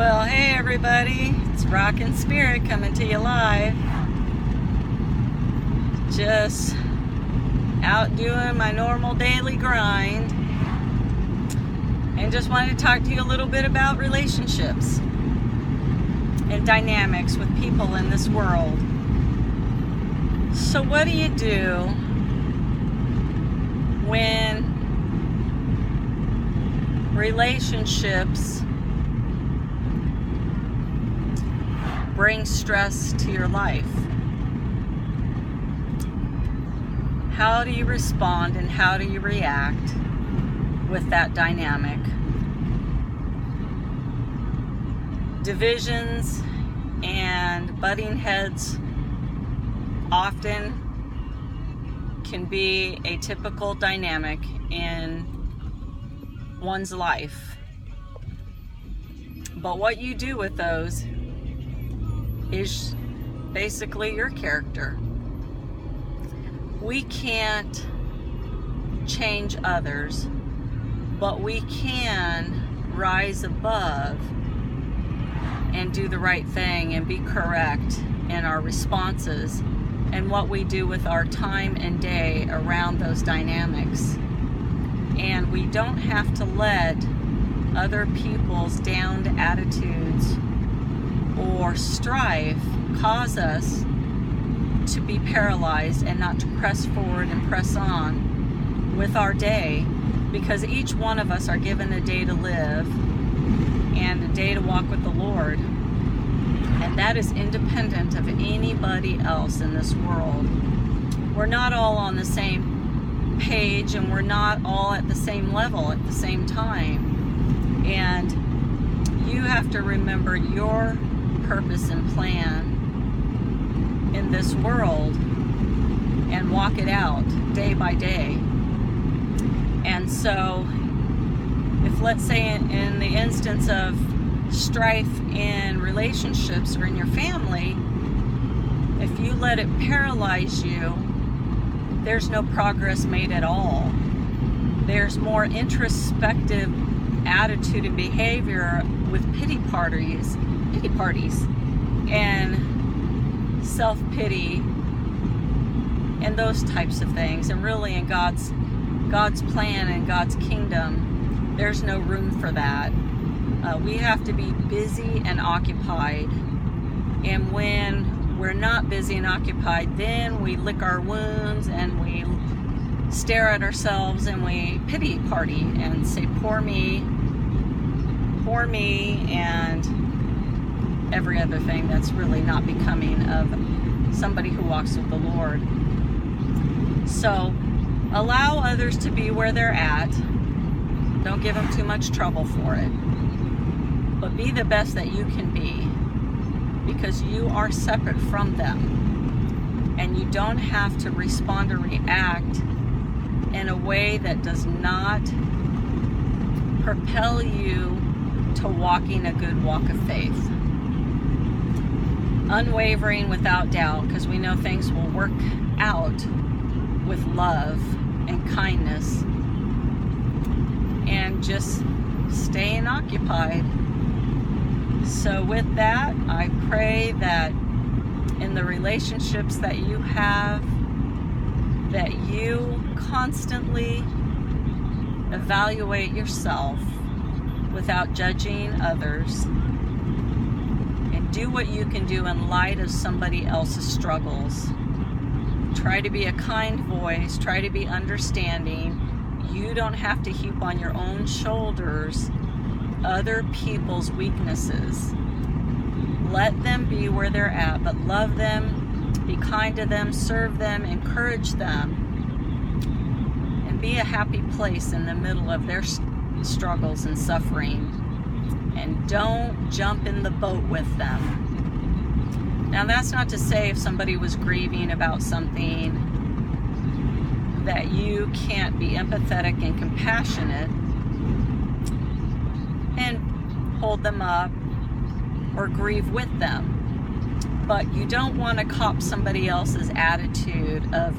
Well, hey everybody, it's Rockin' Spirit coming to you live. Just out doing my normal daily grind, and just wanted to talk to you a little bit about relationships and dynamics with people in this world. So what do you do when relationships bring stress to your life? How do you respond and how do you react with that dynamic? Divisions and butting heads often can be a typical dynamic in one's life. But what you do with those is basically your character. We can't change others, but we can rise above and do the right thing and be correct in our responses and what we do with our time and day around those dynamics. And we don't have to let other people's downed attitudes or strife cause us to be paralyzed and not to press forward and press on with our day, because each one of us are given a day to live and a day to walk with the Lord, and that is independent of anybody else in this world. We're not all on the same page, and we're not all at the same level at the same time, and you have to remember your purpose and plan in this world and walk it out day by day. And so if, let's say, in the instance of strife in relationships or in your family, if you let it paralyze you, there's no progress made at all. There's more introspective attitude and behavior with pity parties and self-pity and those types of things. And really, in God's plan and God's kingdom, there's no room for that. We have to be busy and occupied. And when we're not busy and occupied, then we lick our wounds and we stare at ourselves and we pity party and say, poor me, and every other thing that's really not becoming of somebody who walks with the Lord. So allow others to be where they're at. Don't give them too much trouble for it. But be the best that you can be, because you are separate from them. And you don't have to respond or react in a way that does not propel you to walking a good walk of faith. Unwavering without doubt, because we know things will work out with love and kindness, and just staying occupied. So with that, I pray that in the relationships that you have, that you constantly evaluate yourself without judging others, and do what you can do in light of somebody else's struggles. Try to be a kind voice, try to be understanding. You don't have to heap on your own shoulders other people's weaknesses. Let them be where they're at, but love them, be kind to them, serve them, encourage them, and be a happy place in the middle of their struggles and suffering. And don't jump in the boat with them. Now, that's not to say if somebody was grieving about something that you can't be empathetic and compassionate and hold them up or grieve with them. But you don't want to cop somebody else's attitude of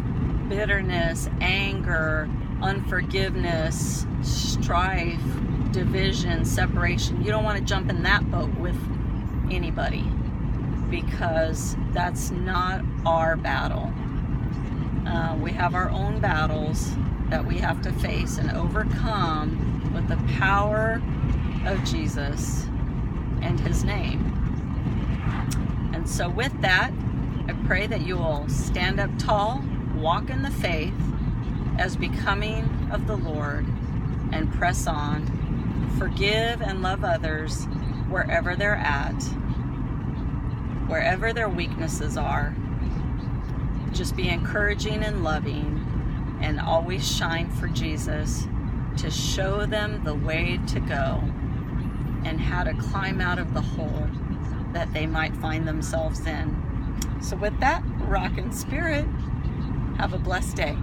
bitterness, anger, unforgiveness, strife, division, separation. You don't want to jump in that boat with anybody, because that's not our battle. We have our own battles that we have to face and overcome with the power of Jesus and his name. And so with that, I pray that you will stand up tall, walk in the faith as becoming of the Lord, and press on. Forgive and love others wherever they're at, wherever their weaknesses are. Just be encouraging and loving, and always shine for Jesus to show them the way to go and how to climb out of the hole that they might find themselves in. So with that, rock in spirit. Have a blessed day.